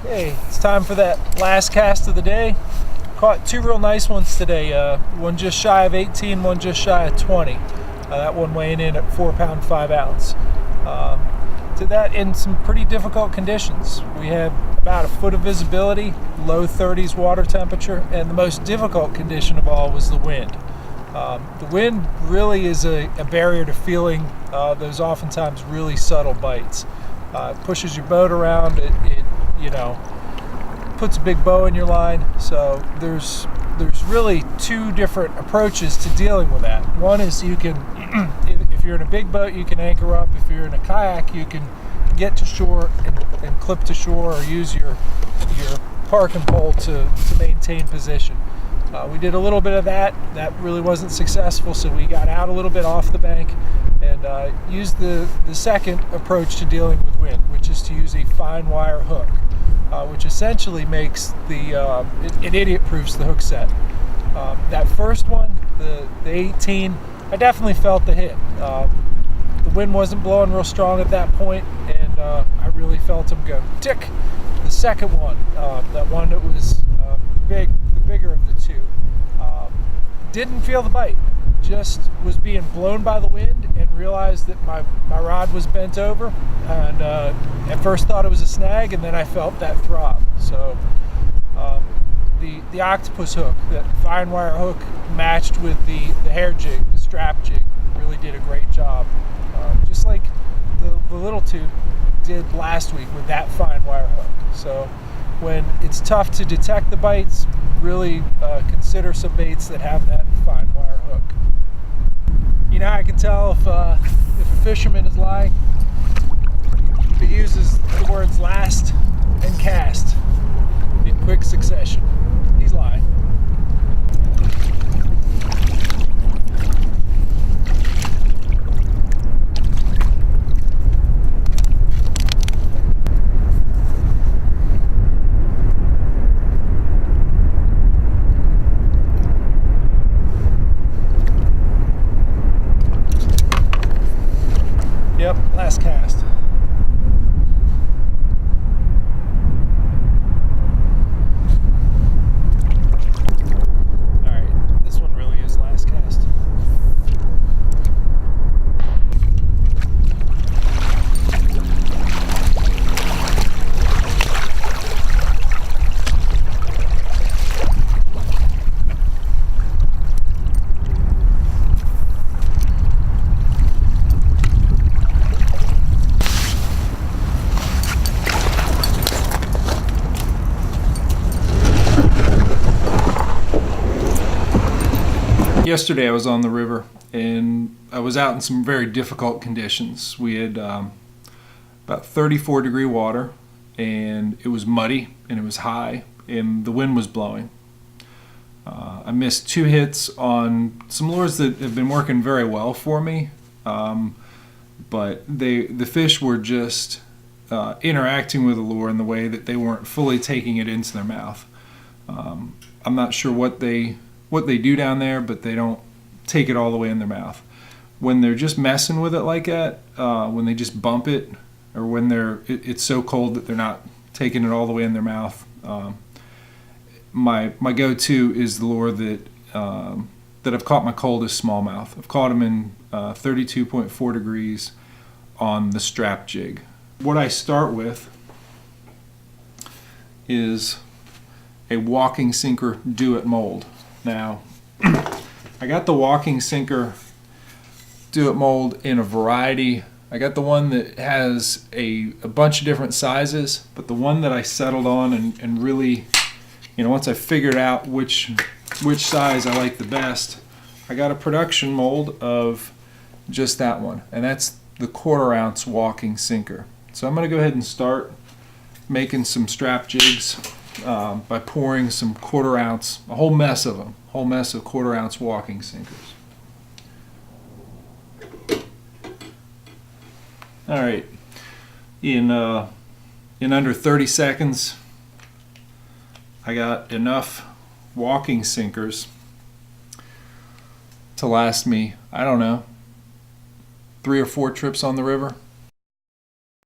Hey, it's time for that last cast of the day. Caught two real nice ones today. One just shy of 18, one just shy of 20. That one weighing in at 4 pound 5 ounce. Did that in some pretty difficult conditions. We had about a foot of visibility, low 30s water temperature, and the most difficult condition of all was the wind. The wind really is a barrier to feeling those oftentimes really subtle bites. It pushes your boat around. It puts a big bow in your line. So there's really two different approaches to dealing with that. One is you can, if you're in a big boat, you can anchor up. If you're in a kayak, you can get to shore and clip to shore, or use your parking pole to maintain position. We did a little bit of that. That really wasn't successful, so we got out a little bit off the bank and used the second approach to dealing with wind, which is to use a fine wire hook, which essentially makes it idiot-proofs the hook set. That first one, the 18, I definitely felt the hit. The wind wasn't blowing real strong at that point, and I really felt him go tick. The second one, that one that was the bigger of the two, didn't feel the bite. Just was being blown by the wind and realized that my rod was bent over, and at first thought it was a snag, and then I felt that throb. So the octopus hook, that fine wire hook, matched with the hair jig, the strap jig, really did a great job. Just like the little tube did last week with that fine wire hook. So when it's tough to detect the bites, really consider some baits that have that fine wire hook. You know, I can tell if a fisherman is lying if he uses the words last and cast in quick succession. He's lying. Yep, last cast. All right, this one really is last cast. Yesterday I was on the river and I was out in some very difficult conditions. We had about 34-degree water, and it was muddy and it was high and the wind was blowing. I missed 2 hits on some lures that have been working very well for me, but the fish were just interacting with the lure in the way that they weren't fully taking it into their mouth. I'm not sure what they do down there, but they don't take it all the way in their mouth. When they're just messing with it like that, when they just bump it, or when it's so cold that they're not taking it all the way in their mouth, my go-to is the lure that I've caught my coldest smallmouth. I've caught them in 32.4 degrees on the strap jig. What I start with is a walking sinker do-it mold. Now, I got the walking sinker do-it mold in a variety. I got the one that has a bunch of different sizes, but the one that I settled on and really, once I figured out which size I like the best, I got a production mold of just that one, and that's the 1/4 ounce walking sinker. So I'm going to go ahead and start making some strap jigs by pouring some 1/4 ounce, a whole mess of 1/4 ounce walking sinkers. All right, in under 30 seconds, I got enough walking sinkers to last me, I don't know, 3 or 4 trips on the river.